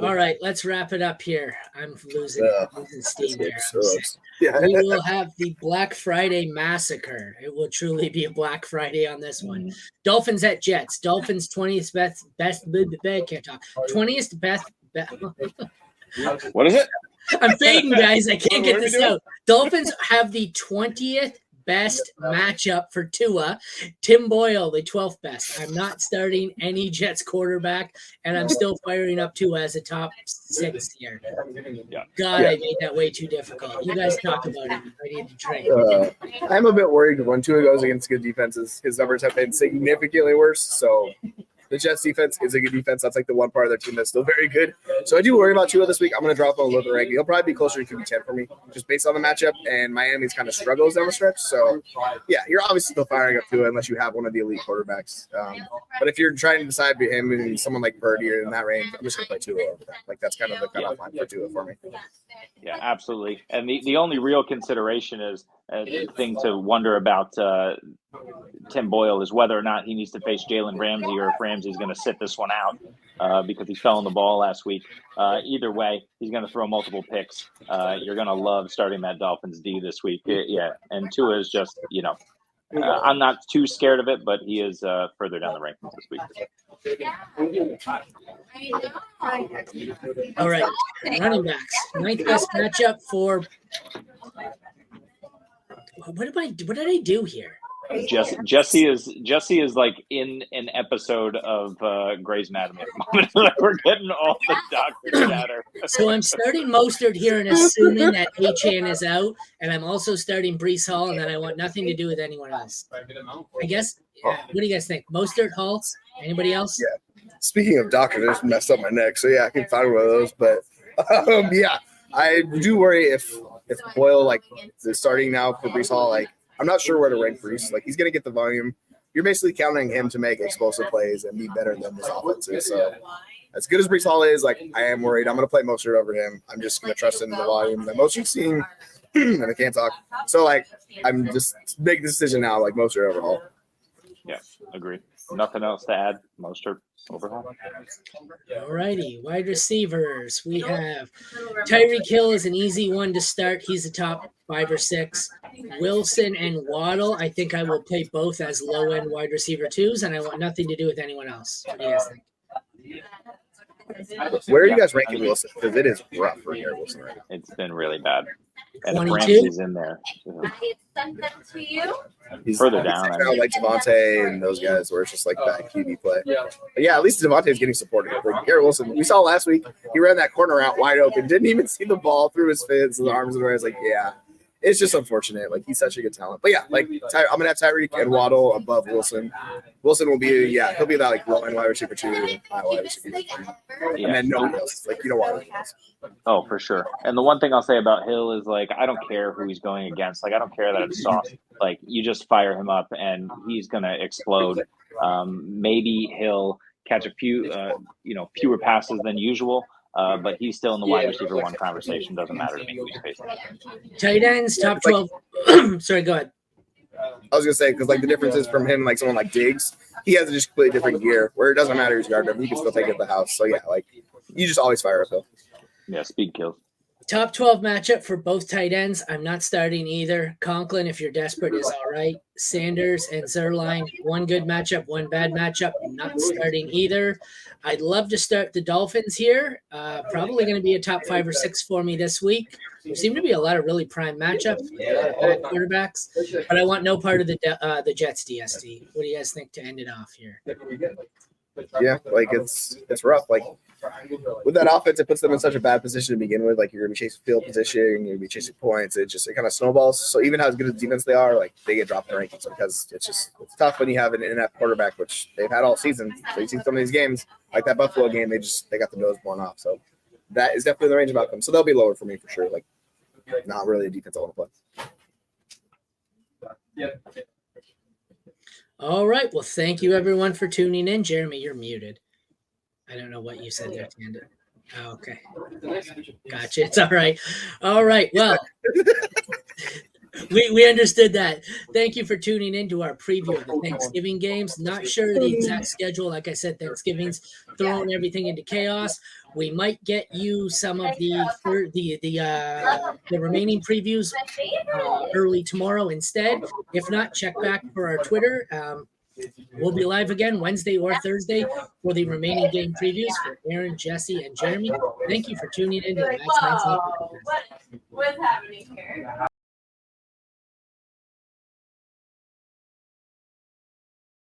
All right, let's wrap it up here. I'm losing steam here. Yeah. We will have the Black Friday massacre. It will truly be a Black Friday on this one. Dolphins at Jets. Dolphins 20th best can't talk. 20th best. What is it? I'm fading, guys. I can't get this out. Dolphins have the 20th best matchup for Tua. Tim Boyle, the 12th best. I'm not starting any Jets quarterback, and I'm still firing up Tua as a top 6 here. God, I made that way too difficult. You guys talk about it. I need to drink. I'm a bit worried when Tua goes against good defenses. His numbers have been significantly worse, so the Jets defense is a good defense. That's like the one part of their team that's still very good. So I do worry about Tua this week. I'm going to drop him a little bit rank. He'll probably be closer to QB10 for me, just based on the matchup. And Miami's kind of struggles down the stretch. So, yeah, you're obviously still firing up Tua unless you have one of the elite quarterbacks. But if you're trying to decide between him and someone like Purdy or in that range, I'm just going to play Tua over that. Like, that's kind of the cutoff line for Tua for me. Yeah, absolutely. And the only real consideration is the thing to wonder about Tim Boyle is whether or not he needs to face Jalen Ramsey or if Ramsey's going to sit this one out because he fell on the ball last week. Either way, he's going to throw multiple picks. You're going to love starting that Dolphins D this week. Yeah, and Tua is just, I'm not too scared of it, but he is further down the rankings this week. All right, running backs. 9th best matchup for. What did I do here? Jesse is like in an episode of Grey's Anatomy at the moment. We're getting all the doctor chatter. So I'm starting Mostert here and assuming that Achane is out, and I'm also starting Breece Hall, and then I want nothing to do with anyone else. I guess. Yeah. What do you guys think? Mostert, Hall? Anybody else? Yeah. Speaking of doctors, I just messed up my neck, so yeah, I can find one of those. But yeah, I do worry if Boyle is starting now for Breece Hall, I'm not sure where to rank Breece. He's going to get the volume. You're basically counting him to make explosive plays and be better than this offense is. So as good as Breece Hall is, I am worried. I'm going to play Mostert over him. I'm just going to trust in the volume that Mostert's seeing, and I can't talk. So, I'm just make the decision now, Mostert over Hall. Yeah, agree. Nothing else to add. Mostert over Hall. All righty. Wide receivers. We have Tyreek Hill is an easy one to start. He's a top 5 or 6. Wilson and Waddle, I think I will play both as low-end wide receiver 2s, and I want nothing to do with anyone else. What do you guys think? Where are you guys ranking Wilson? Because it is rough for Garrett Wilson right now. It's been really bad. And 22? Ramsey's in there. He's further down. Kind of like Devontae and those guys where it's just that QB play. But yeah, at least Devontae's getting supported. Garrett Wilson, we saw last week, he ran that corner out wide open, didn't even see the ball through his fins and the arms and the way. Yeah. It's just unfortunate. He's such a good talent. But yeah, I'm going to have Tyreek and Waddle above Wilson. Wilson will be, he'll be that low-end wide receiver 2, high wide receiver 3. And then nobody else. You don't want else. Oh, for sure. And the one thing I'll say about Hill is, I don't care who he's going against. I don't care that it's soft. You just fire him up, and he's going to explode. Maybe he'll catch a few, fewer passes than usual. But he's still in the wide receiver 1 conversation. Doesn't matter to me who he's facing. Tight ends, top 12. Sorry, go ahead. I was going to say, because the difference is from him, someone like Diggs, he has a just completely different gear where it doesn't matter who's guarding him. He can still take it to the house. So, yeah, you just always fire up Hill. Yeah, speed kills. Top 12 matchup for both tight ends. I'm not starting either. Conklin, if you're desperate, is all right. Sanders and Zerline, one good matchup, one bad matchup. I'm not starting either. I'd love to start the Dolphins here. Probably going to be a top 5 or 6 for me this week. There seem to be a lot of really prime matchups, quarterbacks, but I want no part of the Jets DST. What do you guys think to end it off here? Yeah, it's rough. With that offense, it puts them in such a bad position to begin with. You're going to be chasing field position, you're going to be chasing points. It kind of snowballs. So even how good a defense they are, they get dropped in rankings because it's tough when you have an inept quarterback, which they've had all season. So you see some of these games, like that Buffalo game, they got the nose blown off. So that is definitely the range of outcomes. So they'll be lower for me for sure. Not really a defense I want to play. Yeah. All right. Well, thank you everyone for tuning in. Jeremy, you're muted. I don't know what you said there, Tanda. Oh, okay. Gotcha. It's all right. All right. Well, We understood that. Thank you for tuning in to our preview of the Thanksgiving games. Not sure the exact schedule. Like I said, Thanksgiving's throwing everything into chaos. We might get you some of the remaining previews early tomorrow instead. If not, check back for our Twitter. We'll be live again Wednesday or Thursday for the remaining game previews for Aaron, Jesse, and Jeremy. Thank you for tuning in to the Max Mindset Podcast. What's happening here?